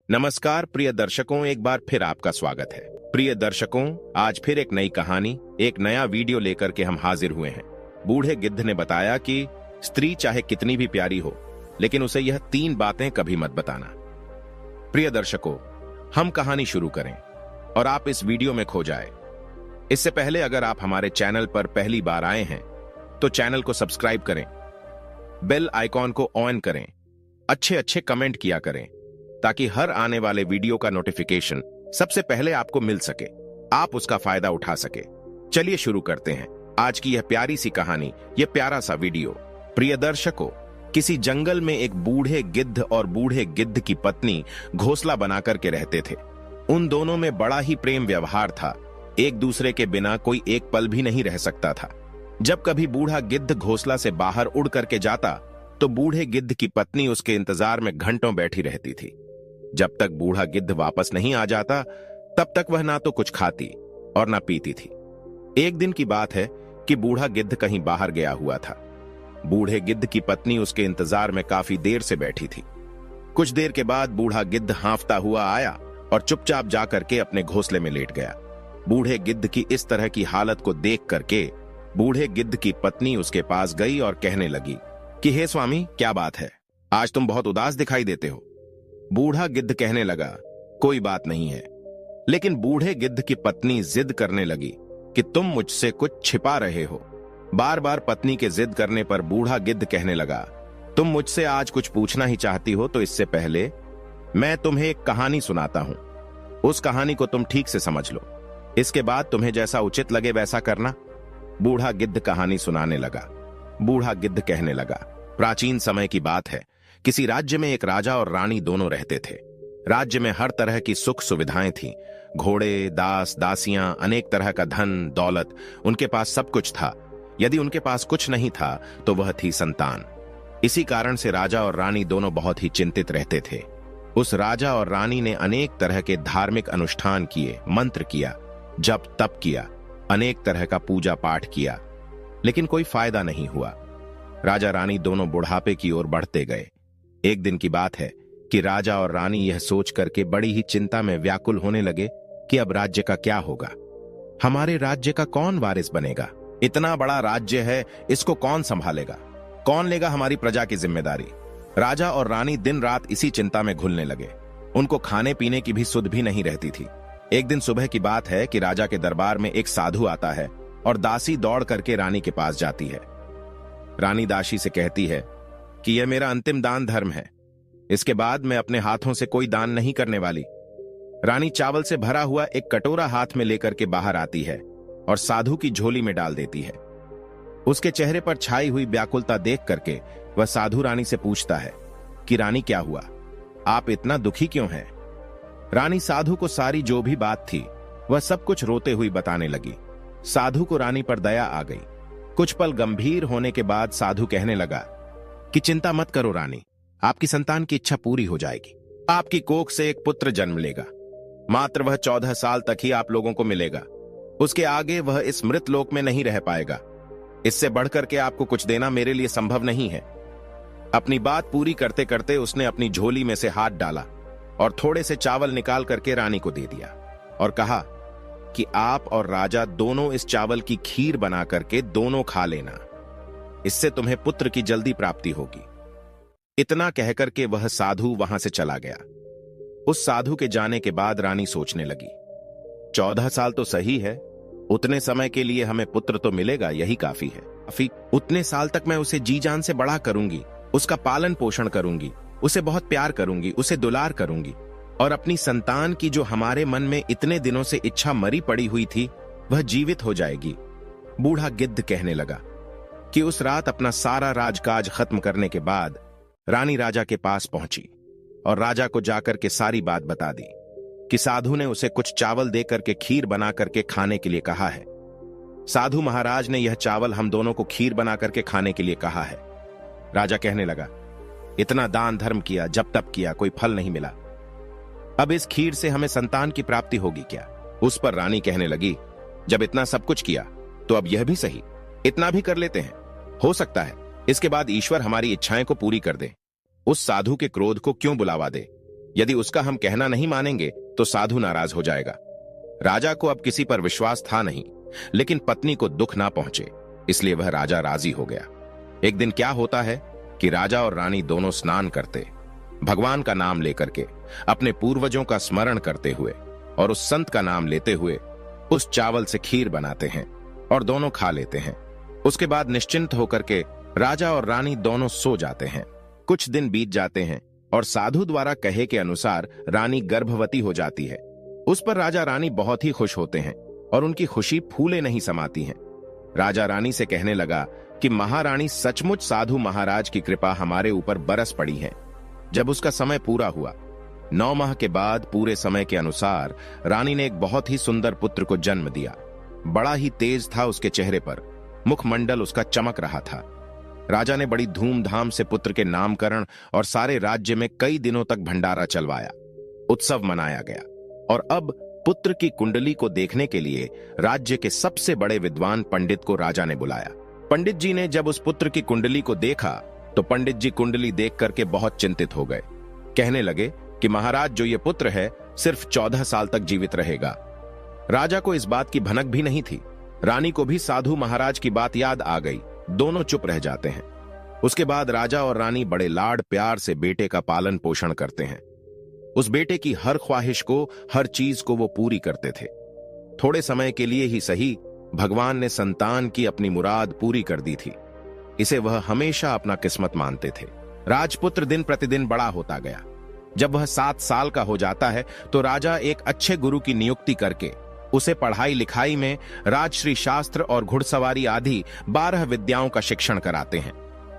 नमस्कार प्रिय दर्शकों, एक बार फिर आपका स्वागत है। प्रिय दर्शकों, आज फिर एक नई कहानी, एक नया वीडियो लेकर के हम हाजिर हुए हैं। बूढ़े गिद्ध ने बताया कि स्त्री चाहे कितनी भी प्यारी हो, लेकिन उसे यह 3 बातें कभी मत बताना। प्रिय दर्शकों, हम कहानी शुरू करें और आप इस वीडियो में खो जाए। इससे पहले अगर आप हमारे चैनल पर पहली बार आए हैं तो चैनल को सब्सक्राइब करें, बेल आइकॉन को ऑन करें, अच्छे कमेंट किया करें ताकि हर आने वाले वीडियो का नोटिफिकेशन सबसे पहले आपको मिल सके, आप उसका फायदा उठा सके। चलिए शुरू करते हैं आज की यह प्यारी सी कहानी, यह प्यारा सा वीडियो। प्रिय दर्शकों, किसी जंगल में एक बूढ़े गिद्ध और बूढ़े गिद्ध की पत्नी घोंसला बनाकर के रहते थे। उन दोनों में बड़ा ही प्रेम व्यवहार था, एक दूसरे के बिना कोई एक पल भी नहीं रह सकता था। जब कभी बूढ़ा गिद्ध घोंसला से बाहर उड़ करके जाता तो बूढ़े गिद्ध की पत्नी उसके इंतजार में घंटों बैठी रहती थी। जब तक बूढ़ा गिद्ध वापस नहीं आ जाता तब तक वह ना तो कुछ खाती और ना पीती थी। एक दिन की बात है कि बूढ़ा गिद्ध कहीं बाहर गया हुआ था। बूढ़े गिद्ध की पत्नी उसके इंतजार में काफी देर से बैठी थी। कुछ देर के बाद बूढ़ा गिद्ध हांफता हुआ आया और चुपचाप जाकर के अपने घोंसले में लेट गया। बूढ़े गिद्ध की इस तरह की हालत को देख करके बूढ़े गिद्ध की पत्नी उसके पास गई और कहने लगी कि हे स्वामी, क्या बात है, आज तुम बहुत उदास दिखाई देते हो। बूढ़ा गिद्ध कहने लगा, कोई बात नहीं है। लेकिन बूढ़े गिद्ध की पत्नी जिद करने लगी कि तुम मुझसे कुछ छिपा रहे हो। बार बार पत्नी के जिद करने पर बूढ़ा गिद्ध कहने लगा, तुम मुझसे आज कुछ पूछना ही चाहती हो तो इससे पहले मैं तुम्हें एक कहानी सुनाता हूं। उस कहानी को तुम ठीक से समझ लो, इसके बाद तुम्हें जैसा उचित लगे वैसा करना। बूढ़ा गिद्ध कहानी सुनाने लगा। बूढ़ा गिद्ध कहने लगा, प्राचीन समय की बात है। किसी राज्य में एक राजा और रानी दोनों रहते थे। राज्य में हर तरह की सुख सुविधाएं थीं, घोड़े, दास, दासियां, अनेक तरह का धन दौलत, उनके पास सब कुछ था। यदि उनके पास कुछ नहीं था तो वह थी संतान। इसी कारण से राजा और रानी दोनों बहुत ही चिंतित रहते थे। उस राजा और रानी ने अनेक तरह के धार्मिक अनुष्ठान किए, मंत्र किया, जप तप किया, अनेक तरह का पूजा पाठ किया, लेकिन कोई फायदा नहीं हुआ। राजा रानी दोनों बुढ़ापे की ओर बढ़ते गए। एक दिन की बात है कि राजा और रानी यह सोच करके बड़ी ही चिंता में व्याकुल होने लगे कि अब राज्य का क्या होगा, हमारे राज्य का कौन वारिस बनेगा, इतना बड़ा राज्य है, इसको कौन संभालेगा, कौन लेगा हमारी प्रजा की जिम्मेदारी। राजा और रानी दिन रात इसी चिंता में घुलने लगे। उनको खाने पीने की भी सुध भी नहीं रहती थी। एक दिन सुबह की बात है कि राजा के दरबार में एक साधु आता है और दासी दौड़ करके रानी के पास जाती है। रानी दासी से कहती है कि यह मेरा अंतिम दान धर्म है, इसके बाद मैं अपने हाथों से कोई दान नहीं करने वाली। रानी चावल से भरा हुआ एक कटोरा हाथ में लेकर के बाहर आती है और साधु की झोली में डाल देती है। उसके चेहरे पर छाई हुई व्याकुलता देख करके वह साधु रानी से पूछता है कि रानी क्या हुआ, आप इतना दुखी क्यों हैं? रानी साधु को सारी जो भी बात थी वह सब कुछ रोते हुई बताने लगी। साधु को रानी पर दया आ गई। कुछ पल गंभीर होने के बाद साधु कहने लगा कि चिंता मत करो रानी, आपकी संतान की इच्छा पूरी हो जाएगी। आपकी कोख से एक पुत्र जन्म लेगा। मात्र वह 14 साल तक ही आप लोगों को मिलेगा। उसके आगे वह इस मृत लोक में नहीं रह पाएगा। इससे बढ़कर के आपको कुछ देना मेरे लिए संभव नहीं है। अपनी बात पूरी करते करते उसने अपनी झोली में से हाथ डाला और थोड़े से चावल निकाल करके रानी को दे दिया और कहा कि आप और राजा दोनों इस चावल की खीर बना करके दोनों खा लेना, इससे तुम्हें पुत्र की जल्दी प्राप्ति होगी। इतना कहकर के वह साधु वहां से चला गया। उस साधु के जाने के बाद रानी सोचने लगी, 14 साल तो सही है, उतने समय के लिए हमें पुत्र तो मिलेगा, यही काफी है। उतने साल तक मैं उसे जी जान से बड़ा करूंगी, उसका पालन पोषण करूंगी, उसे बहुत प्यार करूंगी, उसे दुलार करूंगी, और अपनी संतान की जो हमारे मन में इतने दिनों से इच्छा मरी पड़ी हुई थी वह जीवित हो जाएगी। बूढ़ा गिद्ध कहने लगा कि उस रात अपना सारा राजकाज खत्म करने के बाद रानी राजा के पास पहुंची और राजा को जाकर के सारी बात बता दी कि साधु ने उसे कुछ चावल देकर के खीर बना करके खाने के लिए कहा है। साधु महाराज ने यह चावल हम दोनों को खीर बना करके खाने के लिए कहा है। राजा कहने लगा, इतना दान धर्म किया, जब तप किया, कोई फल नहीं मिला, अब इस खीर से हमें संतान की प्राप्ति होगी क्या? उस पर रानी कहने लगी, जब इतना सब कुछ किया तो अब यह भी सही, इतना भी कर लेते हैं, हो सकता है इसके बाद ईश्वर हमारी इच्छाएं को पूरी कर दे। उस साधु के क्रोध को क्यों बुलावा दे। यदि उसका हम कहना नहीं मानेंगे तो साधु नाराज हो जाएगा। राजा को अब किसी पर विश्वास था नहीं, लेकिन पत्नी को दुख ना पहुंचे इसलिए वह राजा राजी हो गया। एक दिन क्या होता है कि राजा और रानी दोनों स्नान करते, भगवान का नाम लेकर के, अपने पूर्वजों का स्मरण करते हुए और उस संत का नाम लेते हुए उस चावल से खीर बनाते हैं और दोनों खा लेते हैं। उसके बाद निश्चिंत होकर के राजा और रानी दोनों सो जाते हैं। कुछ दिन बीत जाते हैं और साधु द्वारा कहे के अनुसार रानी गर्भवती हो जाती है। उस पर राजा रानी बहुत ही खुश होते हैं और उनकी खुशी फूले नहीं समाती हैं। राजा रानी से कहने लगा कि महारानी, सचमुच साधु महाराज की कृपा हमारे ऊपर बरस पड़ी है। जब उसका समय पूरा हुआ, 9 माह के बाद पूरे समय के अनुसार रानी ने एक बहुत ही सुंदर पुत्र को जन्म दिया। बड़ा ही तेज था उसके चेहरे पर, मुखमंडल उसका चमक रहा था। राजा ने बड़ी धूमधाम से पुत्र के नामकरण और सारे राज्य में कई दिनों तक भंडारा चलवाया। उत्सव मनाया गया और अब पुत्र की कुंडली को देखने के लिए राज्य के सबसे बड़े विद्वान पंडित को राजा ने बुलाया। पंडित जी ने जब उस पुत्र की कुंडली को देखा तो पंडित जी कुंडली देख करके बहुत चिंतित हो गए। कहने लगे कि महाराज, जो ये पुत्र है सिर्फ 14 साल तक जीवित रहेगा। राजा को इस बात की भनक भी नहीं थी। रानी को भी साधु महाराज की बात याद आ गई। दोनों चुप रह जाते हैं। उसके बाद राजा और रानी बड़े लाड प्यार से बेटे का पालन पोषण करते हैं। उस बेटे की हर ख्वाहिश को, हर चीज को वो पूरी करते थे। थोड़े समय के लिए ही सही, भगवान ने संतान की अपनी मुराद पूरी कर दी थी। इसे वह हमेशा अपना किस्मत मानते थे। राजपुत्र दिन प्रतिदिन बड़ा होता गया। जब वह 7 साल का हो जाता है तो राजा एक अच्छे गुरु की नियुक्ति करके उसे पढ़ाई लिखाई में राजश्री शास्त्र और घुड़सवारी आदि 12 विद्याओं का शिक्षण कराते हैं।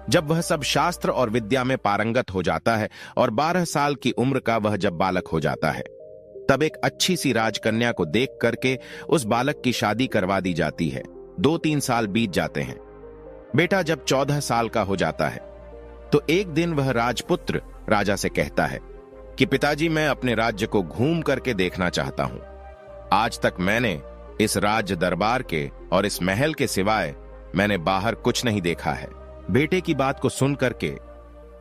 जब वह सब शास्त्र और विद्या में पारंगत हो जाता है और 12 साल की उम्र का वह जब बालक हो जाता है, तब एक अच्छी सी राजकन्या को देख करके उस बालक की शादी करवा दी जाती है। 2-3 साल बीत जाते हैं। बेटा जब 14 साल का हो जाता है तो एक दिन वह राजपुत्र राजा से कहता है कि पिताजी, मैं अपने राज्य को घूम करके देखना चाहता हूं। आज तक मैंने इस राज्य दरबार के और इस महल के सिवाय मैंने बाहर कुछ नहीं देखा है। बेटे की बात को सुन करके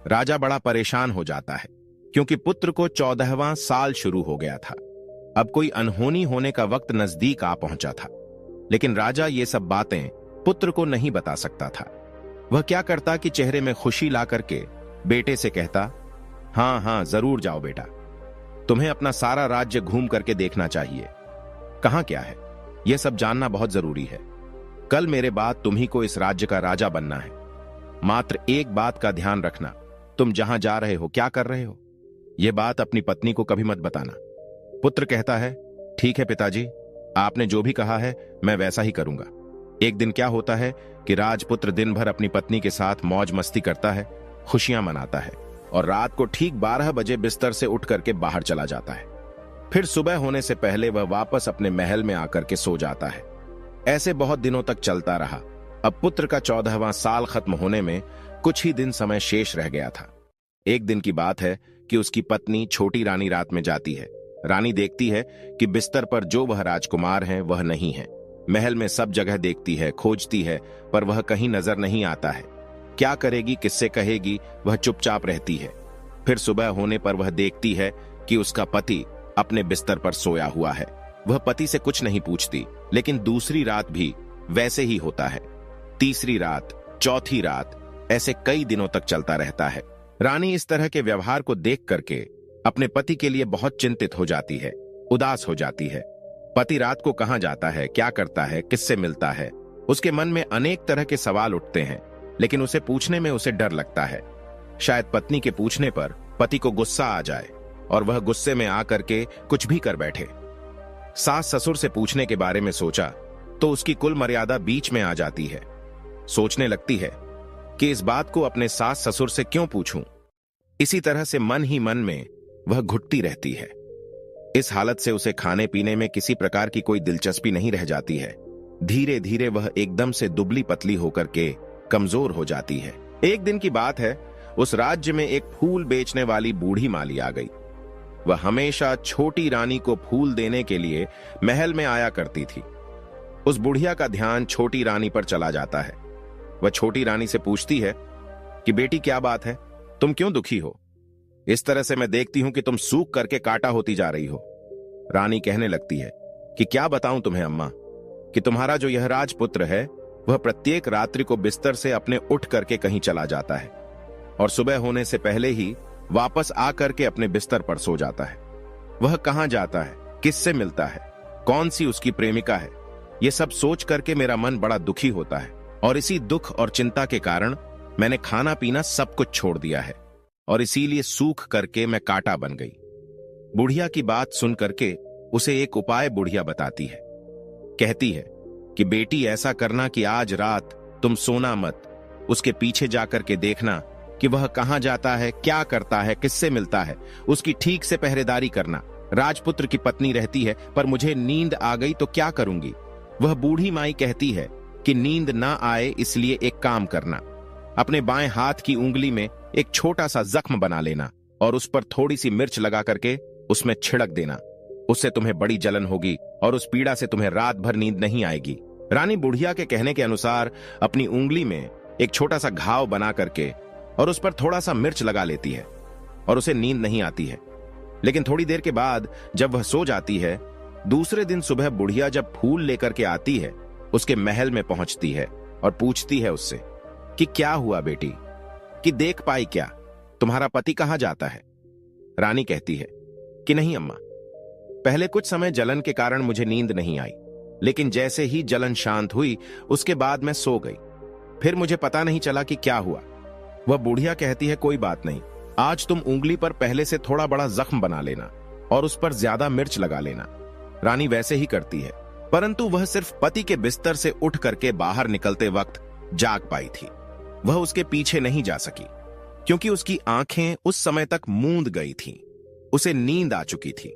राजा बड़ा परेशान हो जाता है, क्योंकि पुत्र को 14वां साल शुरू हो गया था। अब कोई अनहोनी होने का वक्त नजदीक आ पहुंचा था। लेकिन राजा ये सब बातें पुत्र को नहीं बता सकता था। वह क्या करता कि चेहरे में खुशी ला करके बेटे से कहता, हाँ हाँ जरूर जाओ बेटा, तुम्हें अपना सारा राज्य घूम करके देखना चाहिए। कहां क्या है यह सब जानना बहुत जरूरी है। कल मेरे बाद तुम्ही को इस राज्य का राजा बनना है। मात्र एक बात का ध्यान रखना, तुम जहां जा रहे हो, क्या कर रहे हो, यह बात अपनी पत्नी को कभी मत बताना। पुत्र कहता है, ठीक है पिताजी, आपने जो भी कहा है मैं वैसा ही करूंगा। एक दिन क्या होता है कि राजपुत्र दिन भर अपनी पत्नी के साथ मौज मस्ती करता है, खुशियां मनाता है और रात को ठीक 12 बजे बिस्तर से उठ करके बाहर चला जाता है। फिर सुबह होने से पहले वह वापस अपने महल में आकर के सो जाता है। ऐसे बहुत दिनों तक चलता रहा। अब पुत्र का 14वां साल खत्म होने में कुछ ही दिन समय शेष रह गया था। एक दिन की बात है कि उसकी पत्नी छोटी रानी रात में जाती है। रानी देखती है कि बिस्तर पर जो वह राजकुमार हैं वह नहीं है। महल में सब जगह देखती है, खोजती है, पर वह कहीं नजर नहीं आता है। क्या करेगी, किससे कहेगी, वह चुपचाप रहती है। फिर सुबह होने पर वह देखती है कि उसका पति अपने बिस्तर पर सोया हुआ है। वह पति से कुछ नहीं पूछती, लेकिन दूसरी रात भी वैसे ही होता है। तीसरी रात, चौथी रात, ऐसे कई दिनों तक चलता रहता है। रानी इस तरह के व्यवहार को देख करके अपने पति के लिए बहुत चिंतित हो जाती है, उदास हो जाती है। पति रात को कहां जाता है, क्या करता है, किससे मिलता है, उसके मन में अनेक तरह के सवाल उठते हैं, लेकिन उसे पूछने में उसे डर लगता है। शायद पत्नी के पूछने पर पति को गुस्सा आ जाए और वह गुस्से में आकर के कुछ भी कर बैठे। सास ससुर से पूछने के बारे में सोचा तो उसकी कुल मर्यादा बीच में आ जाती है। सोचने लगती है कि इस बात को अपने सास ससुर से क्यों पूछूं। इसी तरह से मन ही मन में वह घुटती रहती है। इस हालत से उसे खाने पीने में किसी प्रकार की कोई दिलचस्पी नहीं रह जाती है। धीरे धीरे वह एकदम से दुबली पतली होकर के कमजोर हो जाती है। एक दिन की बात है, उस राज्य में एक फूल बेचने वाली बूढ़ी माली आ गई। वह हमेशा छोटी रानी को फूल देने के लिए महल में आया करती थी। उस बुढ़िया का ध्यान छोटी रानी पर चला जाता है। वह छोटी रानी से पूछती है कि बेटी क्या बात है, तुम क्यों दुखी हो? इस तरह से मैं देखती हूं कि तुम सूख करके काटा होती जा रही हो। रानी कहने लगती है कि क्या बताऊं तुम्हें अम्मा, कि तुम्हारा जो यह राजपुत्र है वह प्रत्येक रात्रि को बिस्तर से अपने उठ करके कहीं चला जाता है और सुबह होने से पहले ही वापस आकर के अपने बिस्तर पर सो जाता है। वह कहां जाता है, किससे मिलता है, कौन सी उसकी प्रेमिका है, यह सब सोच करके मेरा मन बड़ा दुखी होता है और इसी दुख और चिंता के कारण मैंने खाना पीना सब कुछ छोड़ दिया है और इसीलिए सूख करके मैं कांटा बन गई। बुढ़िया की बात सुन करके उसे एक उपाय बुढ़िया बताती है। कहती है कि बेटी ऐसा करना कि आज रात तुम सोना मत, उसके पीछे जाकर के देखना कि वह कहां जाता है, क्या करता है, किससे मिलता है, उसकी ठीक से पहरेदारी करना। राजपुत्र की पत्नी रहती है पर मुझे नींद आ गई तो क्या करूंगी। वह बूढ़ी माई कहती है कि नींद ना आए इसलिए एक काम करना, अपने बाएं हाथ की उंगली में एक छोटा सा जख्म बना लेना और उस पर थोड़ी सी मिर्च लगा करके उसमें छिड़क देना। उससे तुम्हें बड़ी जलन होगी और उस पीड़ा से तुम्हें रात भर नींद नहीं आएगी। रानी बुढ़िया के कहने के अनुसार अपनी उंगली में एक छोटा सा घाव बना करके और उस पर थोड़ा सा मिर्च लगा लेती है और उसे नींद नहीं आती है। लेकिन थोड़ी देर के बाद जब वह सो जाती है, दूसरे दिन सुबह बुढ़िया जब फूल लेकर के आती है, उसके महल में पहुंचती है और पूछती है उससे कि क्या हुआ बेटी, कि देख पाई क्या, तुम्हारा पति कहां जाता है। रानी कहती है कि नहीं अम्मा, पहले कुछ समय जलन के कारण मुझे नींद नहीं आई, लेकिन जैसे ही जलन शांत हुई उसके बाद मैं सो गई, फिर मुझे पता नहीं चला कि क्या हुआ। वह बुढ़िया कहती है कोई बात नहीं, आज तुम उंगली पर पहले से थोड़ा बड़ा जख्म बना लेना और उस पर ज्यादा मिर्च लगा लेना। रानी वैसे ही करती है, परंतु वह सिर्फ पति के बिस्तर से उठ करके बाहर निकलते वक्त जाग पाई थी। वह उसके पीछे नहीं जा सकी क्योंकि उसकी आंखें उस समय तक मूंद गई थीं। उसे नींद आ चुकी थी।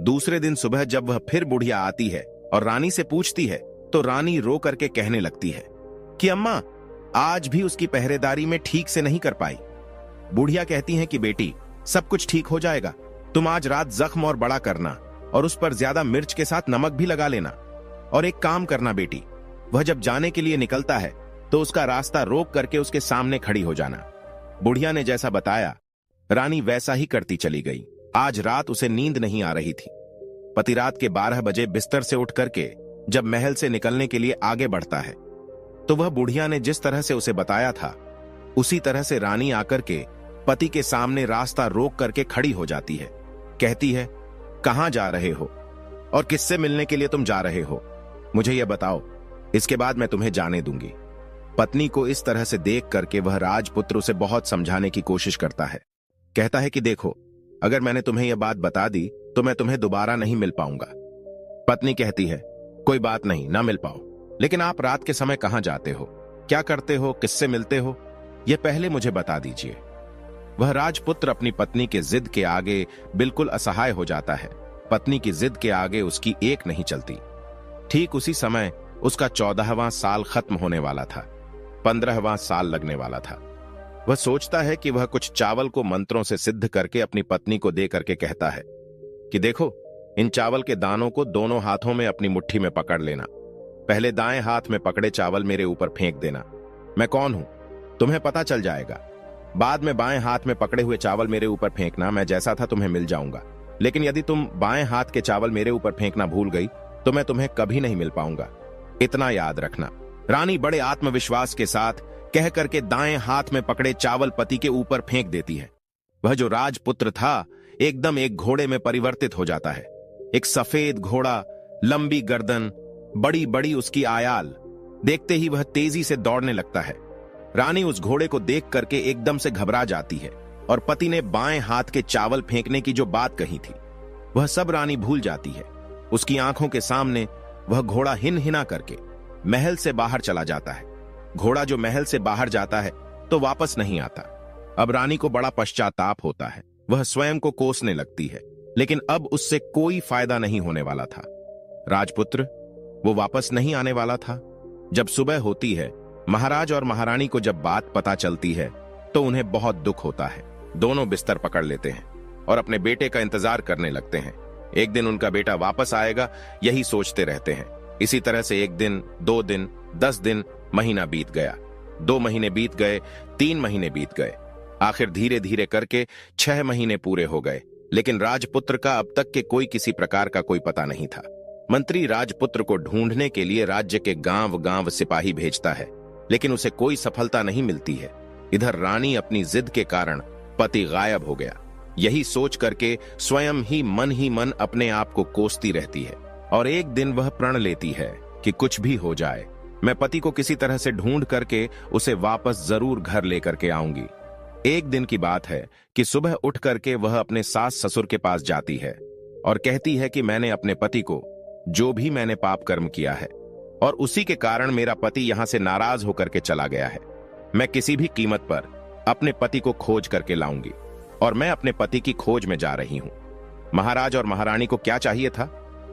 दूसरे दिन सुबह जब वह फिर बुढ़िया आती है और रानी से पूछती है तो रानी रो करके कहने लगती है कि अम्मा, आज भी उसकी पहरेदारी में ठीक से नहीं कर पाई। बुढ़िया कहती है कि बेटी, सब कुछ ठीक हो जाएगा, तुम आज रात जख्म और बड़ा करना और उस पर ज्यादा मिर्च के साथ नमक भी लगा लेना। और एक काम करना बेटी, वह जब जाने के लिए निकलता है तो उसका रास्ता रोक करके उसके सामने खड़ी हो जाना। बुढ़िया ने जैसा बताया रानी वैसा ही करती चली गई। आज रात उसे नींद नहीं आ रही थी। पति रात के 12 बजे बिस्तर से उठ करके जब महल से निकलने के लिए आगे बढ़ता है तो वह बुढ़िया ने जिस तरह से उसे बताया था उसी तरह से रानी आकर के पति के सामने रास्ता रोक करके खड़ी हो जाती है। कहती है, कहां जा रहे हो और किससे मिलने के लिए तुम जा रहे हो, मुझे यह बताओ, इसके बाद मैं तुम्हें जाने दूंगी। पत्नी को इस तरह से देख करके वह राजपुत्र उसे बहुत समझाने की कोशिश करता है। कहता है कि देखो, अगर मैंने तुम्हें यह बात बता दी तो मैं तुम्हें दोबारा नहीं मिल पाऊंगा। पत्नी कहती है, कोई बात नहीं, ना मिल पाओ, लेकिन आप रात के समय कहां जाते हो, क्या करते हो, किससे मिलते हो, यह पहले मुझे बता दीजिए। वह राजपुत्र अपनी पत्नी के जिद के आगे बिल्कुल असहाय हो जाता है। पत्नी की जिद के आगे उसकी एक नहीं चलती। ठीक उसी समय उसका 14वां साल खत्म होने वाला था, 15वां साल लगने वाला था। वह सोचता है कि वह कुछ चावल को मंत्रों से सिद्ध करके अपनी पत्नी को दे करके कहता है कि देखो, इन चावल के दानों को दोनों हाथों में अपनी मुट्ठी में पकड़ लेना। पहले दाएं हाथ में पकड़े चावल मेरे ऊपर फेंक देना। मैं कौन हूं तुम्हें पता चल जाएगा। बाद में बाएं हाथ में पकड़े हुए चावल मेरे ऊपर फेंकना, मैं जैसा था तुम्हें मिल जाऊंगा। लेकिन यदि तुम बाएं हाथ के चावल मेरे ऊपर फेंकना भूल गई तो मैं तुम्हें कभी नहीं मिल पाऊंगा, इतना याद रखना। रानी बड़े आत्मविश्वास के साथ कह करके दाएं हाथ में पकड़े चावल पति के ऊपर फेंक देती है। वह जो राजपुत्र था एकदम एक घोड़े में परिवर्तित हो जाता है। एक सफेद घोड़ा, लंबी गर्दन, बड़ी बड़ी उसकी आयाल। देखते ही वह तेजी से दौड़ने लगता है। रानी उस घोड़े को देख करके एकदम से घबरा जाती है और पति ने बाएं हाथ के चावल फेंकने की जो बात कही थी वह सब रानी भूल जाती है। उसकी आंखों के सामने वह घोड़ा हिन हिना करके महल से बाहर चला जाता है। घोड़ा जो महल से बाहर जाता है तो वापस नहीं आता। अब रानी को बड़ा पश्चाताप होता है। वह स्वयं को कोसने लगती है, लेकिन अब उससे कोई फायदा नहीं होने वाला था। राजपुत्र वो वापस नहीं आने वाला था। जब सुबह होती है, महाराज और महारानी को जब बात पता चलती है तो उन्हें बहुत दुख होता है। दोनों बिस्तर पकड़ लेते हैं और अपने बेटे का इंतजार करने लगते हैं। एक दिन उनका बेटा वापस आएगा, यही सोचते रहते हैं। इसी तरह से 1 दिन, 2 दिन, 10 दिन, महीना बीत गया। 2 महीने बीत गए, 3 महीने बीत गए। आखिर धीरे धीरे करके 6 महीने पूरे हो गए, लेकिन राजपुत्र का अब तक के कोई किसी प्रकार का कोई पता नहीं था। मंत्री राजपुत्र को ढूंढने के लिए राज्य के गांव गांव सिपाही भेजता है, लेकिन उसे कोई सफलता नहीं मिलती है। इधर रानी अपनी जिद के कारण पति गायब हो गया, यही सोच करके स्वयं ही मन अपने आप को कोसती रहती है। और एक दिन वह प्रण लेती है कि कुछ भी हो जाए, मैं पति को किसी तरह से ढूंढ करके उसे वापस जरूर घर लेकर के आऊंगी। एक दिन की बात है कि सुबह उठ करके वह अपने सास ससुर के पास जाती है और कहती है कि मैंने अपने पति को, जो भी मैंने पाप कर्म किया है और उसी के कारण मेरा पति यहां से नाराज होकर के चला गया है, मैं किसी भी कीमत पर अपने पति को खोज करके लाऊंगी और मैं अपने पति की खोज में जा रही हूं। महाराज और महारानी को क्या चाहिए था?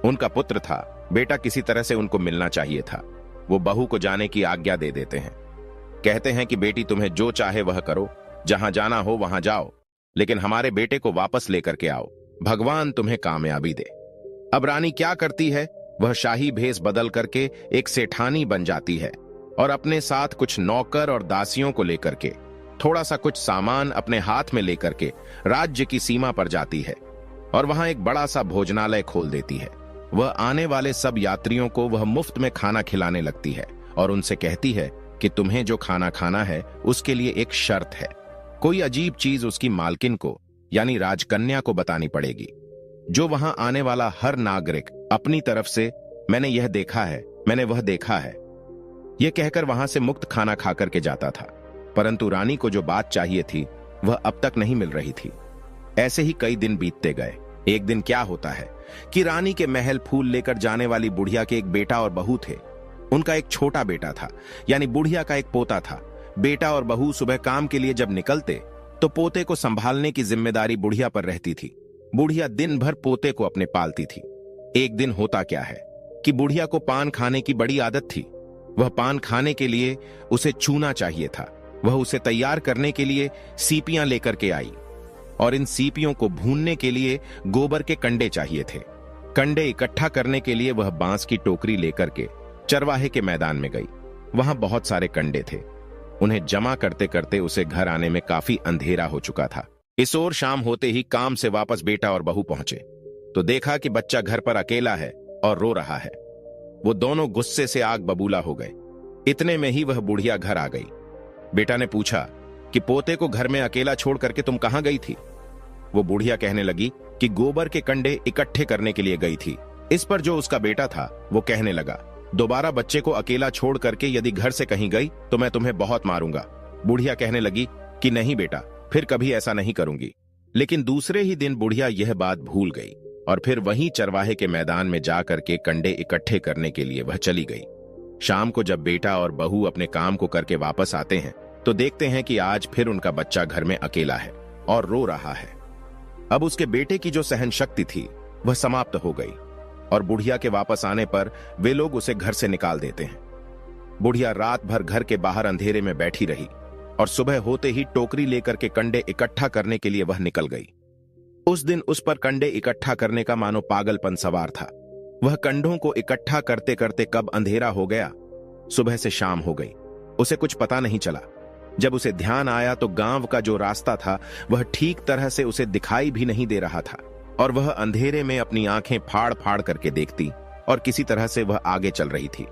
उनका पुत्र था, बेटा किसी तरह से उनको मिलना चाहिए था। वो बहू को जाने की आज्ञा दे देते हैं, कहते हैं कि बेटी तुम्हें जो चाहे वह करो, जहां जाना हो वहां जाओ, लेकिन हमारे बेटे को वापस लेकर के आओ, भगवान तुम्हें कामयाबी दे। अब रानी क्या करती है, वह शाही भेष बदल करके एक सेठानी बन जाती है और अपने साथ कुछ नौकर और दासियों को लेकर के, थोड़ा सा कुछ सामान अपने हाथ में लेकर के राज्य की सीमा पर जाती है और वहां एक बड़ा सा भोजनालय खोल देती है। वह आने वाले सब यात्रियों को वह मुफ्त में खाना खिलाने लगती है और उनसे कहती है कि तुम्हें जो खाना खाना है उसके लिए एक शर्त है। कोई अजीब चीज उसकी मालकिन को यानी राजकन्या को बतानी पड़ेगी। जो वहां आने वाला हर नागरिक अपनी तरफ से मैंने यह देखा है, मैंने वह देखा है, यह कहकर वहां से मुक्त खाना खाकर के जाता था। परंतु रानी को जो बात चाहिए थी वह अब तक नहीं मिल रही थी। ऐसे ही कई दिन बीतते गए। एक दिन क्या होता है कि रानी के महल फूल लेकर जाने वाली बुढ़िया के एक बेटा और बहू थे। उनका एक छोटा बेटा था, यानी बुढ़िया का एक पोता था। बेटा और बहू सुबह काम के लिए जब निकलते तो पोते को संभालने की जिम्मेदारी बुढ़िया पर रहती थी। बुढ़िया दिन भर पोते को अपने पालती थी। एक दिन होता क्या है कि बुढ़िया को पान खाने की बड़ी आदत थी। वह पान खाने के लिए उसे चूना चाहिए था। वह उसे तैयार करने के लिए सीपियां लेकर के आई और इन सीपियों को भूनने के लिए गोबर के कंडे चाहिए थे। कंडे इकट्ठा करने के लिए वह बांस की टोकरी लेकर के चरवाहे के मैदान में गई। वहां बहुत सारे कंडे थे। उन्हें जमा करते करते उसे घर आने में काफी अंधेरा हो चुका था। इस ओर शाम होते ही काम से वापस बेटा और बहू पहुंचे तो देखा कि बच्चा घर पर अकेला है और रो रहा है। वो दोनों गुस्से से आग बबूला हो गए। इतने में ही वह बुढ़िया घर आ गई। बेटा ने पूछा कि पोते को घर में अकेला छोड़ करके तुम कहां गई थी? वो बुढ़िया कहने लगी कि गोबर के कंडे इकट्ठे करने के लिए गई थी। इस पर जो उसका बेटा था वो कहने लगा, दोबारा बच्चे को अकेला छोड़ करके यदि घर से कहीं गई तो मैं तुम्हें बहुत मारूंगा। बुढ़िया कहने लगी कि नहीं बेटा, फिर कभी ऐसा नहीं करूंगी। लेकिन दूसरे ही दिन बुढ़िया यह बात भूल गई और फिर वहीं चरवाहे के मैदान में जा करके कंडे इकट्ठे करने के लिए वह चली गई। शाम को जब बेटा और बहू अपने काम को करके वापस आते हैं तो देखते हैं कि आज फिर उनका बच्चा घर में अकेला है और रो रहा है। अब उसके बेटे की जो सहन शक्ति थी वह समाप्त हो गई और बुढ़िया के वापस आने पर वे लोग उसे घर से निकाल देते हैं। बुढ़िया रात भर घर के बाहर अंधेरे में बैठी रही और सुबह होते ही टोकरी लेकर के कंडे इकट्ठा करने के लिए वह निकल गई। उस दिन उस पर कंडे इकट्ठा करने का मानो पागलपन सवार था। वह कंडों को इकट्ठा करते करते कब अंधेरा हो गया, सुबह से शाम हो गई, उसे कुछ पता नहीं चला। जब उसे ध्यान आया तो गांव का जो रास्ता था वह ठीक तरह से उसे दिखाई भी नहीं दे रहा था और वह अंधेरे में अपनी आंखें फाड़ फाड़ करके देखती और किसी तरह से वह आगे चल रही थी।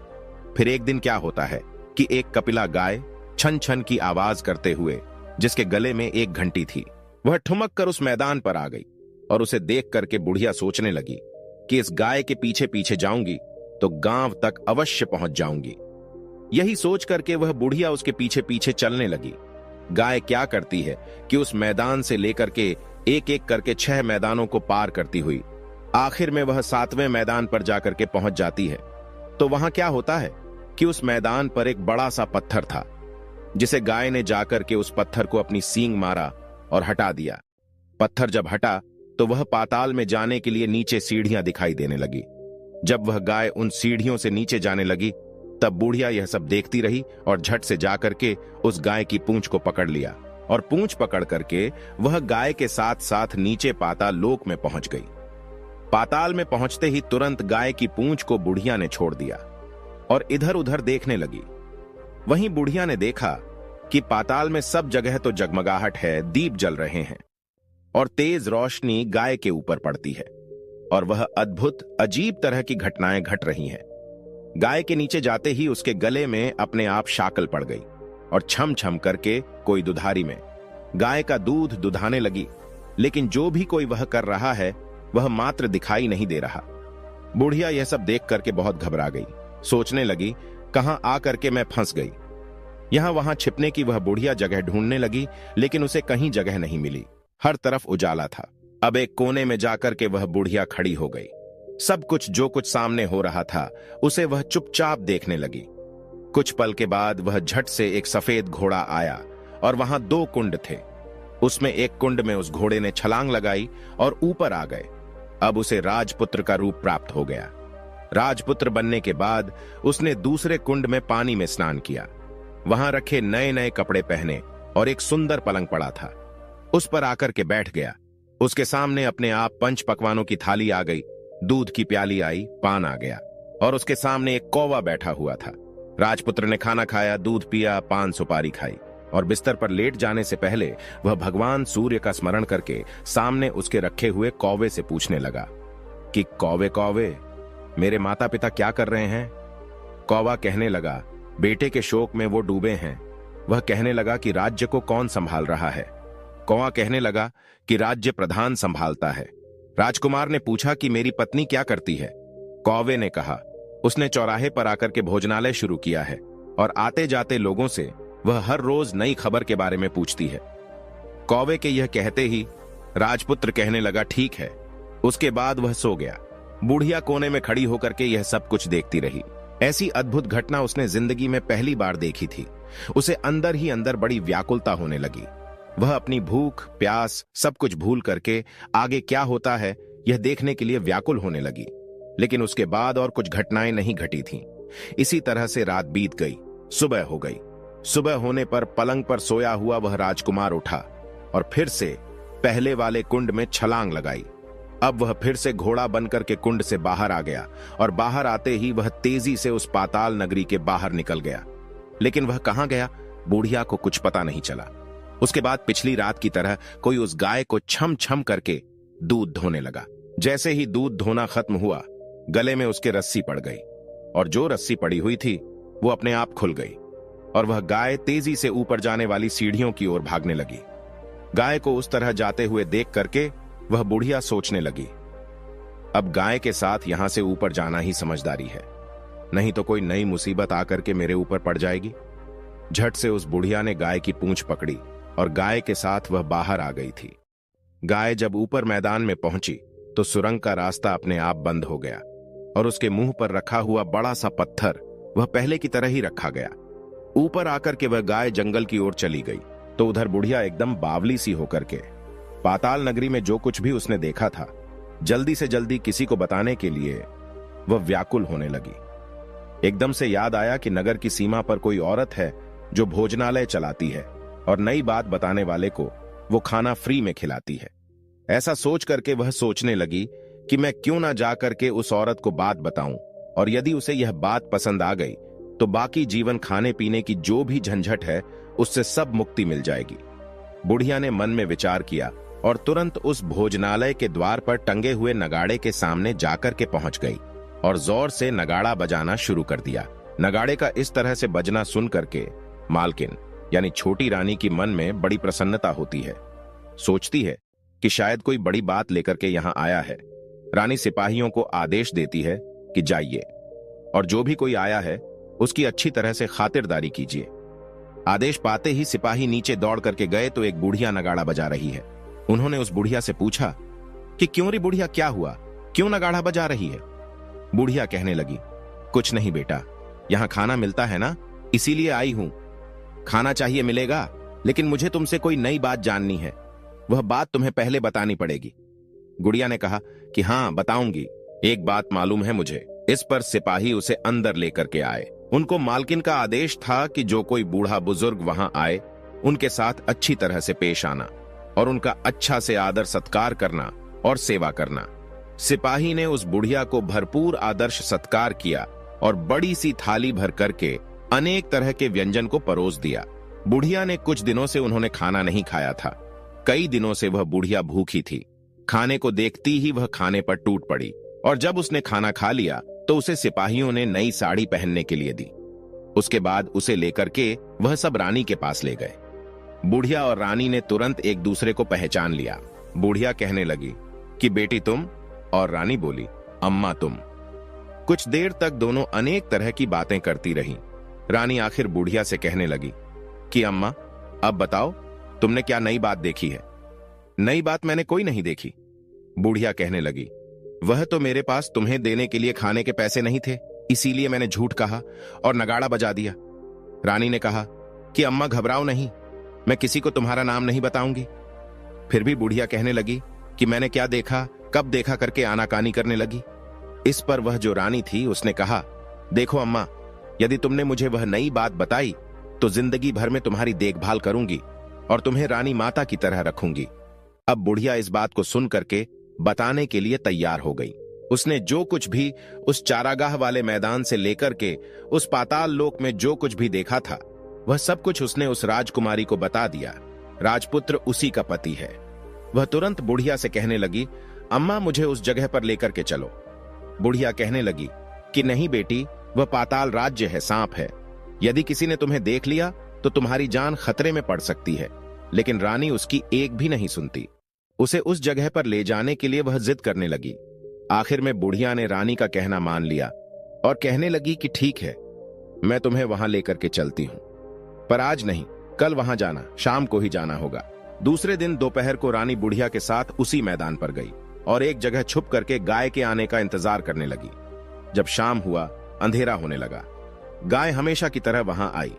फिर एक दिन क्या होता है कि एक कपिला गाय छन छन की आवाज करते हुए, जिसके गले में एक घंटी थी, वह ठुमक कर उस मैदान पर आ गई और उसे देख करके बुढ़िया सोचने लगी कि इस गाय के पीछे पीछे जाऊंगी तो गांव तक अवश्य पहुंच जाऊंगी। यही सोच करके वह बुढ़िया उसके पीछे पीछे चलने लगी। गाय क्या करती है कि उस मैदान से लेकर के एक एक करके 6 मैदानों को पार करती हुई आखिर में वह 7वें मैदान पर जाकर के पहुंच जाती है। तो वहां क्या होता है कि उस मैदान पर एक बड़ा सा पत्थर था, जिसे गाय ने जाकर के उस पत्थर को अपनी सींग मारा और हटा दिया। पत्थर जब हटा तो वह पाताल में जाने के लिए नीचे सीढ़ियां दिखाई देने लगी। जब वह गाय उन सीढ़ियों से नीचे जाने लगी तब बुढ़िया यह सब देखती रही और झट से जाकर के उस गाय की पूंछ को पकड़ लिया और पूंछ पकड़ करके वह गाय के साथ साथ नीचे पाताल लोक में पहुंच गई। पाताल में पहुंचते ही तुरंत गाय की पूंछ को बुढ़िया ने छोड़ दिया और इधर उधर देखने लगी। वहीं बुढ़िया ने देखा कि पाताल में सब जगह तो जगमगाहट है, दीप जल रहे हैं और तेज रोशनी गाय के ऊपर पड़ती है और वह अद्भुत अजीब तरह की घटनाएं घट रही हैं। गाय के नीचे जाते ही उसके गले में अपने आप शाकल पड़ गई और छम छम करके कोई दुधारी में गाय का दूध दुधाने लगी, लेकिन जो भी कोई वह कर रहा है वह मात्र दिखाई नहीं दे रहा। बुढ़िया यह सब देख करके बहुत घबरा गई। सोचने लगी, कहां आकर के मैं फंस गई। यहां वहां छिपने की वह बुढ़िया जगह ढूंढने लगी, लेकिन उसे कहीं जगह नहीं मिली। हर तरफ उजाला था। अब एक कोने में जाकर के वह बुढ़िया खड़ी हो गई। सब कुछ जो कुछ सामने हो रहा था उसे वह चुपचाप देखने लगी। कुछ पल के बाद वह झट से एक सफेद घोड़ा आया और वहां 2 कुंड थे। उसमें एक कुंड में उस घोड़े ने छलांग लगाई और ऊपर आ गए। अब उसे राजपुत्र का रूप प्राप्त हो गया। राजपुत्र बनने के बाद उसने दूसरे कुंड में पानी में स्नान किया। वहां रखे नए नए कपड़े पहने और एक सुंदर पलंग पड़ा था, उस पर आकर के बैठ गया। उसके सामने अपने आप 5 पकवानों की थाली आ गई, दूध की प्याली आई, पान आ गया और उसके सामने एक कौवा बैठा हुआ था। राजपुत्र ने खाना खाया, दूध पिया, पान सुपारी खाई और बिस्तर पर लेट जाने से पहले वह भगवान सूर्य का स्मरण करके सामने उसके रखे हुए कौवे से पूछने लगा कि कौवे कौवे, मेरे माता पिता क्या कर रहे हैं? कौवा कहने लगा, बेटे के शोक में वो डूबे हैं। वह कहने लगा कि राज्य को कौन संभाल रहा है? कौवा कहने लगा कि राज्य प्रधान संभालता है। राजकुमार ने पूछा कि मेरी पत्नी क्या करती है? कौवे ने कहा, उसने चौराहे पर आकर के भोजनालय शुरू किया है और आते जाते लोगों से वह हर रोज नई खबर के बारे में पूछती है। कौवे के यह कहते ही राजपुत्र कहने लगा, ठीक है। उसके बाद वह सो गया। बुढ़िया कोने में खड़ी होकर के यह सब कुछ देखती रही। ऐसी अद्भुत घटना उसने जिंदगी में पहली बार देखी थी। उसे अंदर ही अंदर बड़ी व्याकुलता होने लगी। वह अपनी भूख प्यास सब कुछ भूल करके आगे क्या होता है यह देखने के लिए व्याकुल होने लगी। लेकिन उसके बाद और कुछ घटनाएं नहीं घटी थीं। इसी तरह से रात बीत गई, सुबह हो गई। सुबह होने पर पलंग पर सोया हुआ वह राजकुमार उठा और फिर से पहले वाले कुंड में छलांग लगाई। अब वह फिर से घोड़ा बनकर के कुंड से बाहर आ गया और बाहर आते ही वह तेजी से उस पाताल नगरी के बाहर निकल गया। लेकिन वह कहां गया, बुढ़िया को कुछ पता नहीं चला। उसके बाद पिछली रात की तरह कोई उस गाय को छम छम करके दूध धोने लगा। जैसे ही दूध धोना खत्म हुआ, गले में उसके रस्सी पड़ गई और जो रस्सी पड़ी हुई थी वो अपने आप खुल गई और वह गाय तेजी से ऊपर जाने वाली सीढ़ियों की ओर भागने लगी। गाय को उस तरह जाते हुए देख करके वह बुढ़िया सोचने लगी, अब गाय के साथ यहां से ऊपर जाना ही समझदारी है, नहीं तो कोई नई मुसीबत आकर के मेरे ऊपर पड़ जाएगी। झट से उस बुढ़िया ने गाय की पूंछ पकड़ी और गाय के साथ वह बाहर आ गई थी। गाय जब ऊपर मैदान में पहुंची तो सुरंग का रास्ता अपने आप बंद हो गया और उसके मुंह पर रखा हुआ बड़ा सा पत्थर वह पहले की तरह ही रखा गया। ऊपर आकर के वह गाय जंगल की ओर चली गई तो उधर बुढ़िया एकदम बावली सी होकर के पाताल नगरी में जो कुछ भी उसने देखा था जल्दी से जल्दी किसी को बताने के लिए वह व्याकुल होने लगी। एकदम से याद आया कि नगर की सीमा पर कोई औरत है जो भोजनालय चलाती है और नई बात बताने वाले को वो खाना फ्री में खिलाती है। ऐसा सोच करके वह सोचने लगी कि मैं क्यों ना जाकर के उस औरत को बात बताऊं और यदि उसे यह बात पसंद आ गई तो बाकी जीवन खाने पीने की जो भी झंझट है उससे सब मुक्ति मिल जाएगी। बुढ़िया ने मन में विचार किया और तुरंत उस भोजनालय के द्वार पर टंगे हुए नगाड़े के सामने जाकर के पहुंच गई और जोर से नगाड़ा बजाना शुरू कर दिया। नगाड़े का इस तरह से बजना सुन करके मालकिन यानी छोटी रानी की मन में बड़ी प्रसन्नता होती है। सोचती है कि शायद कोई बड़ी बात लेकर के यहां आया है। रानी सिपाहियों को आदेश देती है कि जाइए और जो भी कोई आया है उसकी अच्छी तरह से खातिरदारी कीजिए। आदेश पाते ही सिपाही नीचे दौड़ करके गए तो एक बुढ़िया नगाड़ा बजा रही है। उन्होंने उस बुढ़िया से पूछा कि क्यों रे बुढ़िया, क्या हुआ, क्यों नगाड़ा बजा रही है? बुढ़िया कहने लगी, कुछ नहीं बेटा, यहां खाना मिलता है ना, इसीलिए आई हूं। खाना चाहिए मिलेगा, लेकिन मुझे तुमसे कोई नई बात जाननी है, वह बात तुम्हें पहले बतानी पड़ेगी। गुड़िया ने कहा कि हां बताऊंगी, एक बात मालूम है मुझे। इस पर सिपाही उसे अंदर लेकर के आए। उनको मालकिन का आदेश था कि जो कोई बूढ़ा बुजुर्ग वहां आए उनके साथ अच्छी तरह से पेश आना और उनका अच्छा से आदर सत्कार करना और सेवा करना। सिपाही ने उस बुढ़िया को भरपूर आदर्श सत्कार किया और बड़ी सी थाली भर करके अनेक तरह के व्यंजन को परोस दिया। बुढ़िया ने कुछ दिनों से उन्होंने खाना नहीं खाया था। कई दिनों से वह बुढ़िया भूखी थी। खाने को देखती ही वह खाने पर टूट पड़ी और जब उसने खाना खा लिया तो उसे सिपाहियों ने नई साड़ी पहनने के लिए दी। उसके बाद उसे लेकर के वह सब रानी के पास ले गए। बुढ़िया और रानी ने तुरंत एक दूसरे को पहचान लिया। बुढ़िया कहने लगी कि बेटी तुम, और रानी बोली अम्मा तुम। कुछ देर तक दोनों अनेक तरह की बातें करती रहीं। रानी आखिर बुढ़िया से कहने लगी कि अम्मा अब बताओ तुमने क्या नई बात देखी है। नई बात मैंने कोई नहीं देखी। बुढ़िया कहने लगी वह तो मेरे पास तुम्हें देने के लिए खाने के पैसे नहीं थे, इसीलिए मैंने झूठ कहा और नगाड़ा बजा दिया। रानी ने कहा कि अम्मा घबराओ नहीं, मैं किसी को तुम्हारा नाम नहीं बताऊंगी। फिर भी बुढ़िया कहने लगी कि मैंने क्या देखा, कब देखा करके आनाकानी करने लगी। इस पर वह जो रानी थी उसने कहा देखो अम्मा, यदि तुमने मुझे वह नई बात बताई तो जिंदगी भर में तुम्हारी देखभाल करूंगी और तुम्हें रानी माता की तरह रखूंगी। अब बुढ़िया इस बात को सुन करके बताने के लिए तैयार हो गई। उसने जो कुछ भी उस चारागाह वाले मैदान से लेकर के उस पाताल लोक में जो कुछ भी देखा था वह सब कुछ उसने उस राजकुमारी को बता दिया। राजपुत्र उसी का पति है। वह तुरंत बुढ़िया से कहने लगी अम्मा मुझे उस जगह पर लेकर के चलो। बुढ़िया कहने लगी कि नहीं बेटी, वह पाताल राज्य है, सांप है। यदि किसी ने तुम्हें देख लिया तो तुम्हारी जान खतरे में पड़ सकती है। लेकिन रानी उसकी एक भी नहीं सुनती। उसे उस जगह पर ले जाने के लिए वह जिद करने लगी। आखिर में बुढ़िया ने रानी का कहना मान लिया और कहने लगी कि ठीक है, मैं तुम्हें वहां लेकर के चलती हूं, पर आज नहीं, कल वहां जाना, शाम को ही जाना होगा। दूसरे दिन दोपहर को रानी बुढ़िया के साथ उसी मैदान पर गई और एक जगह छुप करके गाय के आने का इंतजार करने लगी। जब शाम हुआ, अंधेरा होने लगा। गाय हमेशा की तरह वहां आई।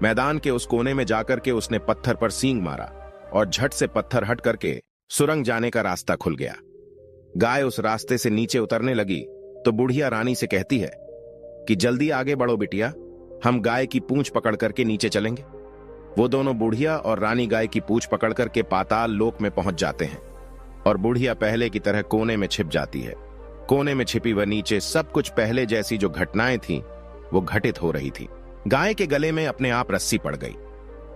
मैदान के उस कोने में जाकर के उसने पत्थर पर सींग मारा और झट से पत्थर हट करके सुरंग जाने का रास्ता खुल गया। गाय उस रास्ते से नीचे उतरने लगी तो बुढ़िया रानी से कहती है कि जल्दी आगे बढ़ो बिटिया, हम गाय की पूंछ पकड़ करके नीचे चलेंगे। वो दोनों बुढ़िया और रानी गाय की पूंछ पकड़ करके पाताल लोक में पहुंच जाते हैं और बुढ़िया पहले की तरह कोने में छिप जाती है। कोने में छिपी वह नीचे सब कुछ पहले जैसी जो घटनाएं थीं वो घटित हो रही थी। गाय के गले में अपने आप रस्सी पड़ गई।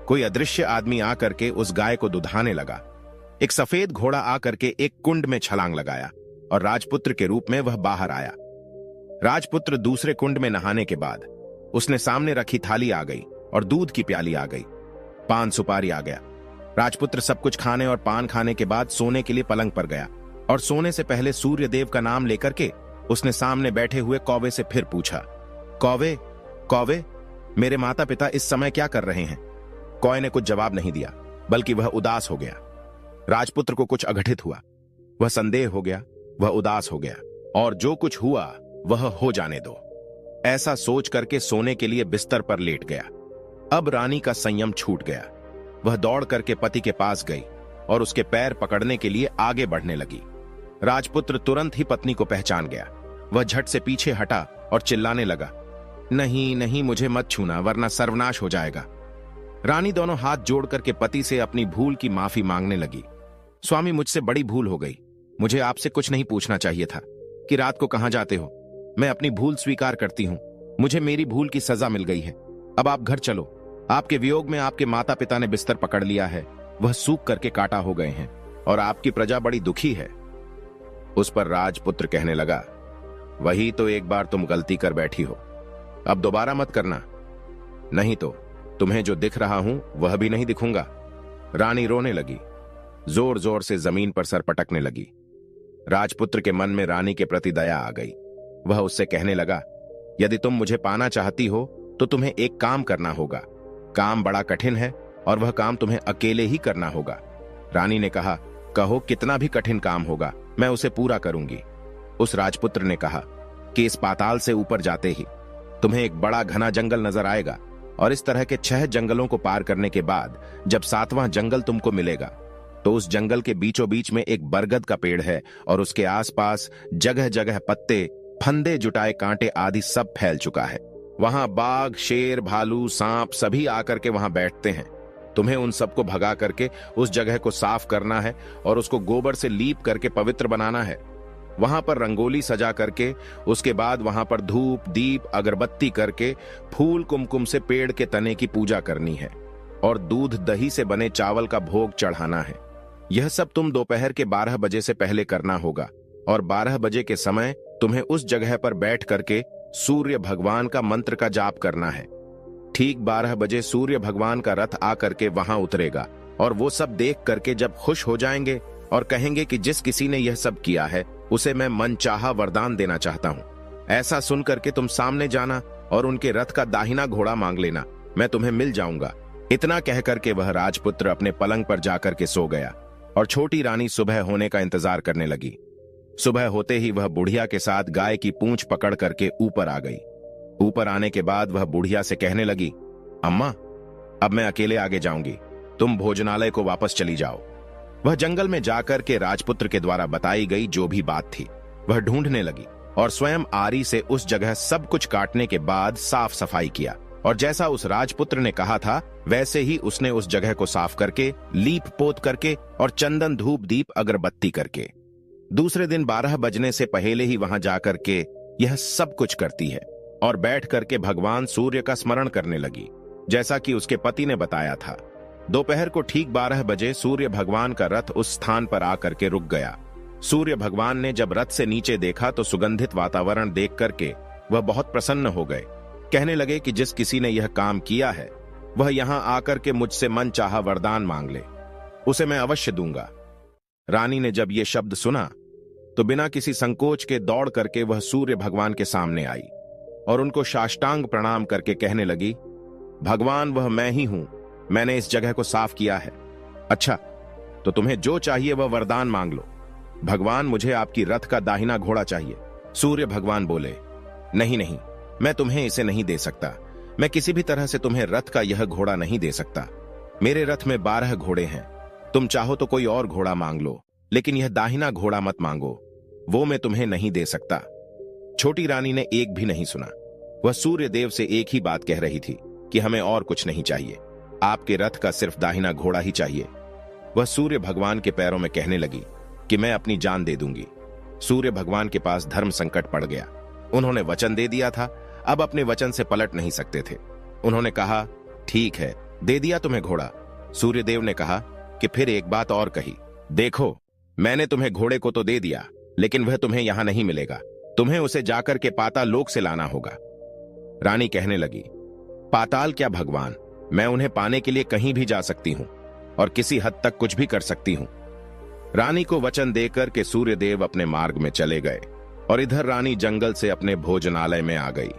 कोई अदृश्य आदमी आकर के उस गाय को दुधाने लगा। एक सफेद घोड़ा आकर के एक कुंड में छलांग लगाया और राजपुत्र के रूप में वह बाहर आया। राजपुत्र दूसरे कुंड में नहाने के बाद उसने सामने रखी थाली आ गई और दूध की प्याली आ गई, पान सुपारी आ गया। राजपुत्र सब कुछ खाने और पान खाने के बाद सोने के लिए पलंग पर गया और सोने से पहले सूर्य देव का नाम लेकर के उसने सामने बैठे हुए कौवे से फिर पूछा, कौवे कौवे, मेरे माता पिता इस समय क्या कर रहे हैं? कौवे ने कुछ जवाब नहीं दिया, बल्कि वह उदास हो गया। राजपुत्र को कुछ अघटित हुआ। वह संदेह हो गया, वह उदास हो गया और जो कुछ हुआ वह हो जाने दो, ऐसा सोच करके सोने के लिए बिस्तर पर लेट गया। अब रानी का संयम छूट गया। वह दौड़ करके पति के पास गई और उसके पैर पकड़ने के लिए आगे बढ़ने लगी। राजपुत्र तुरंत ही पत्नी को पहचान गया। वह झट से पीछे हटा और चिल्लाने लगा, नहीं नहीं, मुझे मत छूना वरना सर्वनाश हो जाएगा। रानी दोनों हाथ जोड़ करके पति से अपनी भूल की माफी मांगने लगी। स्वामी, मुझसे बड़ी भूल हो गई। मुझे आपसे कुछ नहीं पूछना चाहिए था कि रात को कहां जाते हो। मैं अपनी भूल स्वीकार करती हूं। मुझे मेरी भूल की सजा मिल गई है। अब आप घर चलो। आपके वियोग में आपके माता पिता ने बिस्तर पकड़ लिया है। वह सूख करके काटा हो गए हैं और आपकी प्रजा बड़ी दुखी है। उस पर राजपुत्र कहने लगा, वही तो एक बार तुम गलती कर बैठी हो, अब दोबारा मत करना, नहीं तो तुम्हें जो दिख रहा हूं वह भी नहीं दिखूंगा। रानी रोने लगी, जोर जोर से जमीन पर सर पटकने लगी। राजपुत्र के मन में रानी के प्रति दया आ गई। वह उससे कहने लगा, यदि तुम मुझे पाना चाहती हो तो तुम्हें एक काम करना होगा। काम बड़ा कठिन है और वह काम तुम्हें अकेले ही करना होगा। रानी ने कहा, कहो कितना भी कठिन काम होगा, मैं उसे पूरा करूंगी। उस राजपुत्र ने कहा कि इस पाताल से ऊपर जाते ही तुम्हें एक बड़ा घना जंगल नजर आएगा और इस तरह के 6 जंगलों को पार करने के बाद जब 7वां जंगल तुमको मिलेगा तो उस जंगल के बीचों बीच में एक बरगद का पेड़ है और उसके आसपास जगह जगह पत्ते, फंदे, जुटाए कांटे आदि सब फैल चुका है। वहां बाघ, शेर, भालू, सांप सभी आकर के वहां बैठते हैं। तुम्हें उन सबको भगा करके उस जगह को साफ करना है और उसको गोबर से लीप करके पवित्र बनाना है। वहां पर रंगोली सजा करके उसके बाद वहां पर धूप, दीप, अगरबत्ती करके फूल कुमकुम से पेड़ के तने की पूजा करनी है। और दूध दही से बने चावल का भोग चढ़ाना है। यह सब तुम दोपहर के 12 बजे से पहले करना होगा और 12 बजे के समय तुम्हें उस जगह पर बैठ करके सूर्य भगवान का मंत्र का जाप करना है। ठीक 12 बजे सूर्य भगवान का रथ आकर के वहां उतरेगा और वो सब देख करके जब खुश हो जाएंगे और कहेंगे कि जिस किसी ने यह सब किया है उसे मैं मनचाहा वरदान देना चाहता हूं। ऐसा सुन करके तुम सामने जाना और उनके रथ का दाहिना घोड़ा मांग लेना, मैं तुम्हें मिल जाऊंगा। इतना कहकर के वह राजपुत्र अपने पलंग पर जाकर के सो गया और छोटी रानी सुबह होने का इंतजार करने लगी। सुबह होते ही वह बुढ़िया के साथ गाय की पूंछ पकड़ करके ऊपर आ गई। ऊपर आने के बाद वह बुढ़िया से कहने लगी, अम्मा, अब मैं अकेले आगे जाऊंगी, तुम भोजनालय को वापस चली जाओ। वह जंगल में जाकर के राजपुत्र के द्वारा बताई गई जो भी बात थी वह ढूंढने लगी और स्वयं आरी से उस जगह सब कुछ काटने के बाद साफ सफाई किया और जैसा उस राजपुत्र ने कहा था वैसे ही उसने उस जगह को साफ करके, लीप पोत करके और चंदन धूप दीप अगरबत्ती करके दूसरे दिन 12 बजने से पहले ही वहां जाकर के यह सब कुछ करती है और बैठ करके भगवान सूर्य का स्मरण करने लगी, जैसा कि उसके पति ने बताया था। दोपहर को ठीक 12 बजे सूर्य भगवान का रथ उस स्थान पर आकर के रुक गया। सूर्य भगवान ने जब रथ से नीचे देखा तो सुगंधित वातावरण देख करके वह बहुत प्रसन्न हो गए। कहने लगे कि जिस किसी ने यह काम किया है वह यहां आकर के मुझसे मन चाहा वरदान मांग ले, उसे मैं अवश्य दूंगा। रानी ने जब ये शब्द सुना तो बिना किसी संकोच के दौड़ करके वह सूर्य भगवान के सामने आई और उनको साष्टांग प्रणाम करके कहने लगी, भगवान वह मैं ही हूं, मैंने इस जगह को साफ किया है। अच्छा, तो तुम्हें जो चाहिए वह वरदान मांग लो। भगवान, मुझे आपकी रथ का दाहिना घोड़ा चाहिए। सूर्य भगवान बोले, नहीं नहीं, मैं तुम्हें इसे नहीं दे सकता। मैं किसी भी तरह से तुम्हें रथ का यह घोड़ा नहीं दे सकता। मेरे रथ में 12 घोड़े हैं, तुम चाहो तो कोई और घोड़ा मांग लो, लेकिन यह दाहिना घोड़ा मत मांगो, वो मैं तुम्हें नहीं दे सकता। छोटी रानी ने एक भी नहीं सुना। वह सूर्य देव से एक ही बात कह रही थी कि हमें और कुछ नहीं चाहिए, आपके रथ का सिर्फ दाहिना घोड़ा ही चाहिए। वह सूर्य भगवान के पैरों में कहने लगी कि मैं अपनी जान दे दूंगी। सूर्य भगवान के पास धर्म संकट पड़ गया। उन्होंने वचन दे दिया था, अब अपने वचन से पलट नहीं सकते थे। उन्होंने कहा, ठीक है, दे दिया तुम्हें घोड़ा। सूर्यदेव ने कहा कि फिर एक बात और कही, देखो, मैंने तुम्हें घोड़े को तो दे दिया, लेकिन वह तुम्हें यहां नहीं मिलेगा, तुम्हें उसे जाकर के पाताल लोक से लाना होगा। रानी कहने लगी, पाताल क्या भगवान, मैं उन्हें पाने के लिए कहीं भी जा सकती हूं और किसी हद तक कुछ भी कर सकती हूं। रानी को वचन देकर के सूर्यदेव अपने मार्ग में चले गए और इधर रानी जंगल से अपने भोजनालय में आ गई।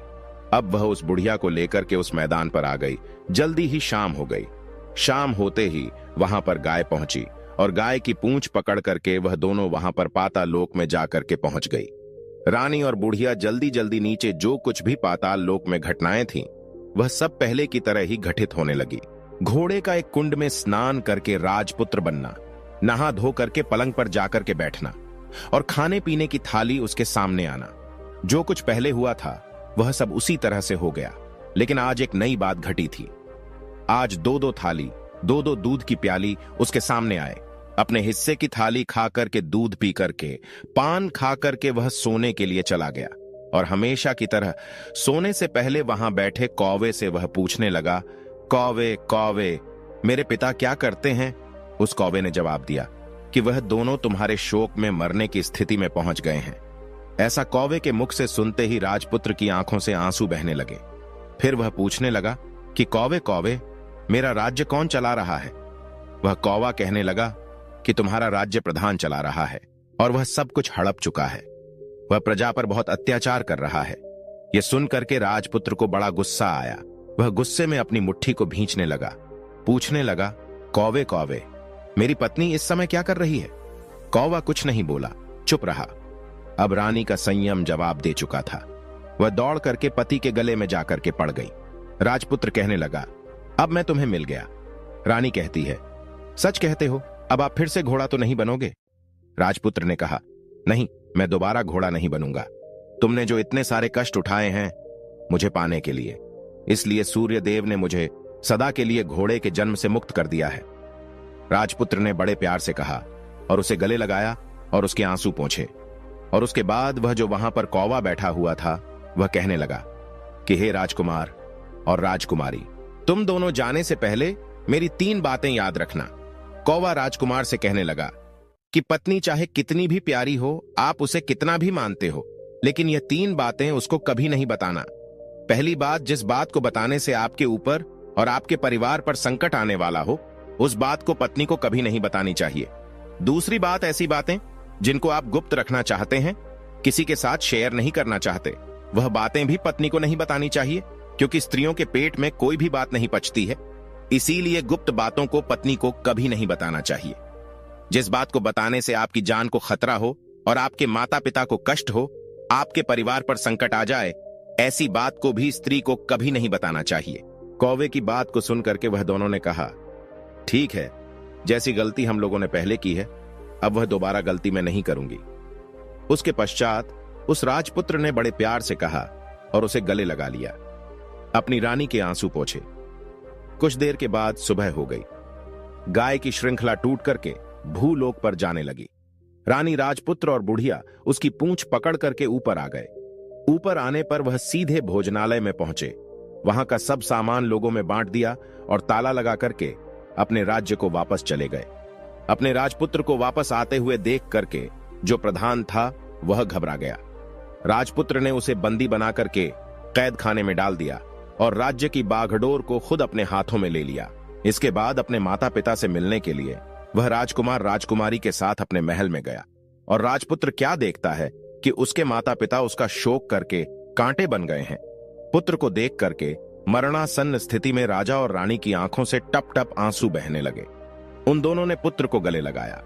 अब वह उस बुढ़िया को लेकर के उस मैदान पर आ गई। जल्दी ही शाम हो गई। शाम होते ही वहां पर गाय पहुंची और गाय की पूंछ पकड़ करके वह दोनों वहां पर पाताल लोक में जाकर के पहुंच गई। रानी और बुढ़िया जल्दी जल्दी नीचे जो कुछ भी पाताल लोक में घटनाएं थीं, वह सब पहले की तरह ही घटित होने लगी। घोड़े का एक कुंड में स्नान करके राजपुत्र बनना, नहा धो करके पलंग पर जाकर के बैठना और खाने पीने की थाली उसके सामने आना। जो कुछ पहले हुआ था वह सब उसी तरह से हो गया, लेकिन आज एक नई बात घटी थी। आज 2-2 थाली, 2-2 दूध की प्याली उसके सामने आए। अपने हिस्से की थाली खा करके, दूध पी करके, पान खा करके वह सोने के लिए चला गया और हमेशा की तरह सोने से पहले वहां बैठे कौवे से वह पूछने लगा, कौवे कौवे, मेरे पिता क्या करते हैं? उस कौवे ने जवाब दिया कि वह दोनों तुम्हारे शोक में मरने की स्थिति में पहुंच गए हैं। ऐसा कौवे के मुख से सुनते ही राजपुत्र की आंखों से आंसू बहने लगे। फिर वह पूछने लगा कि कौवे कौवे, मेरा राज्य कौन चला रहा है? वह कौवा कहने लगा कि तुम्हारा राज्य प्रधान चला रहा है और वह सब कुछ हड़प चुका है। वह प्रजा पर बहुत अत्याचार कर रहा है। यह सुन करके राजपुत्र को बड़ा गुस्सा आया। वह गुस्से में अपनी मुट्ठी को भींचने लगा। पूछने लगा, कौवे कौवे, मेरी पत्नी इस समय क्या कर रही है? कौवा कुछ नहीं बोला, चुप रहा। अब रानी का संयम जवाब दे चुका था। वह दौड़ करके पति के गले में जाकर के पड़ गई। राजपुत्र कहने लगा, अब मैं तुम्हें मिल गया। रानी कहती है, सच कहते हो, अब आप फिर से घोड़ा तो नहीं बनोगे? राजपुत्र ने कहा, नहीं, मैं दोबारा घोड़ा नहीं बनूंगा। तुमने जो इतने सारे कष्ट उठाए हैं मुझे पाने के लिए, इसलिए सूर्य देव ने मुझे सदा के लिए घोड़े के जन्म से मुक्त कर दिया है। राजपुत्र ने बड़े प्यार से कहा और उसे गले लगाया और उसके आंसू पोंछे। और उसके बाद वह जो वहां पर कौवा बैठा हुआ था वह कहने लगा कि हे राजकुमार और राजकुमारी, तुम दोनों जाने से पहले मेरी 3 बातें याद रखना। कौवा राजकुमार से कहने लगा कि पत्नी चाहे कितनी भी प्यारी हो, आप उसे कितना भी मानते हो, लेकिन ये 3 बातें उसको कभी नहीं बताना। पहली बात, जिस बात को बताने से आपके ऊपर और आपके परिवार पर संकट आने वाला हो, उस बात को पत्नी को कभी नहीं बतानी चाहिए। दूसरी बात, ऐसी बातें जिनको आप गुप्त रखना चाहते हैं, किसी के साथ शेयर नहीं करना चाहते, वह बातें भी पत्नी को नहीं बतानी चाहिए, क्योंकि स्त्रियों के पेट में कोई भी बात नहीं पचती है। इसीलिए गुप्त बातों को पत्नी को कभी नहीं बताना चाहिए। जिस बात को बताने से आपकी जान को खतरा हो और आपके माता पिता को कष्ट हो, आपके परिवार पर संकट आ जाए, ऐसी बात को भी स्त्री को कभी नहीं बताना चाहिए। कौवे की बात को सुनकर के वह दोनों ने कहा, ठीक है, जैसी गलती हम लोगों ने पहले की है, अब वह दोबारा गलती मैं नहीं करूंगी। उसके पश्चात उस राजपुत्र ने बड़े प्यार से कहा और उसे गले लगा लिया, अपनी रानी के आंसू पोंछे। कुछ देर के बाद सुबह हो गई। गाय की श्रृंखला टूट करके भूलोक पर जाने लगी। रानी, राजपुत्र और बुढ़िया उसकी पूंछ पकड़ करके ऊपर आ गए। ऊपर आने पर वह सीधे भोजनालय में पहुंचे। वहां का सब सामान लोगों में बांट दिया और ताला लगा करके अपने राज्य को वापस चले गए। अपने राजपुत्र को वापस आते हुए देख करके जो प्रधान था वह घबरा गया। राजपुत्र ने उसे बंदी बना करके कैद खाने में डाल दिया और राज्य की बागडोर को खुद अपने हाथों में ले लिया। इसके बाद अपने माता पिता से मिलने के लिए वह राजकुमार राजकुमारी के साथ अपने महल में गया। और राजपुत्र क्या देखता है कि उसके माता पिता उसका शोक करके कांटे बन गए हैं। पुत्र को देख करके मरणासन्न स्थिति में राजा और रानी की आंखों से टप टप आंसू बहने लगे। उन दोनों ने पुत्र को गले लगाया,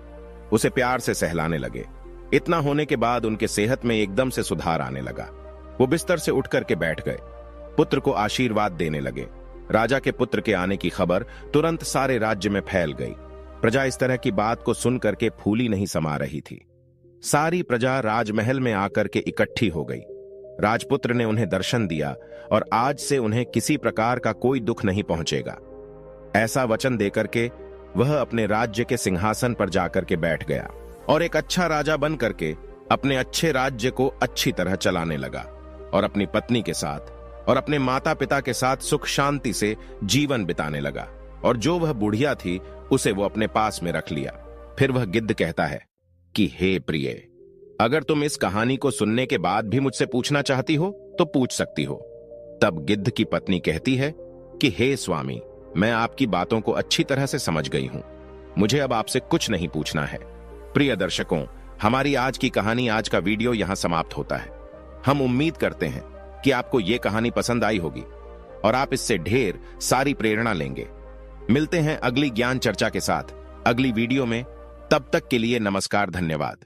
उसे प्यार से सहलाने लगे। इतना होने के बाद उनके सेहत में एकदम से सुधार आने लगा। वो बिस्तर से उठ करके बैठ गए, पुत्र को आशीर्वाद देने लगे। राजा के पुत्र के आने की खबर तुरंत सारे राज्य में फैल गई। प्रजा इस तरह की बात को सुन करके फूली नहीं समा रही थी। सारी प्रजा राजमहल में आकर के इकट्ठी हो गई। राजपुत्र ने उन्हें दर्शन दिया और आज से उन्हें किसी प्रकार का कोई दुख नहीं पहुंचेगा, ऐसा वचन देकर के वह अपने राज्य के सिंहासन पर जाकर के बैठ गया और एक अच्छा राजा बन करके अपने अच्छे राज्य को अच्छी तरह चलाने लगा और अपनी पत्नी के साथ और अपने माता पिता के साथ सुख शांति से जीवन बिताने लगा। और जो वह बुढ़िया थी उसे वो अपने पास में रख लिया। फिर वह गिद्ध कहता है कि हे प्रिय, अगर तुम इस कहानी को सुनने के बाद भी मुझसे पूछना चाहती हो तो पूछ सकती हो। तब गिद्ध की पत्नी कहती है कि हे स्वामी, मैं आपकी बातों को अच्छी तरह से समझ गई हूं, मुझे अब आपसे कुछ नहीं पूछना है। प्रिय दर्शकों, हमारी आज की कहानी, आज का वीडियो यहां समाप्त होता है। हम उम्मीद करते हैं कि आपको यह कहानी पसंद आई होगी और आप इससे ढेर सारी प्रेरणा लेंगे। मिलते हैं अगली ज्ञान चर्चा के साथ अगली वीडियो में। तब तक के लिए नमस्कार, धन्यवाद।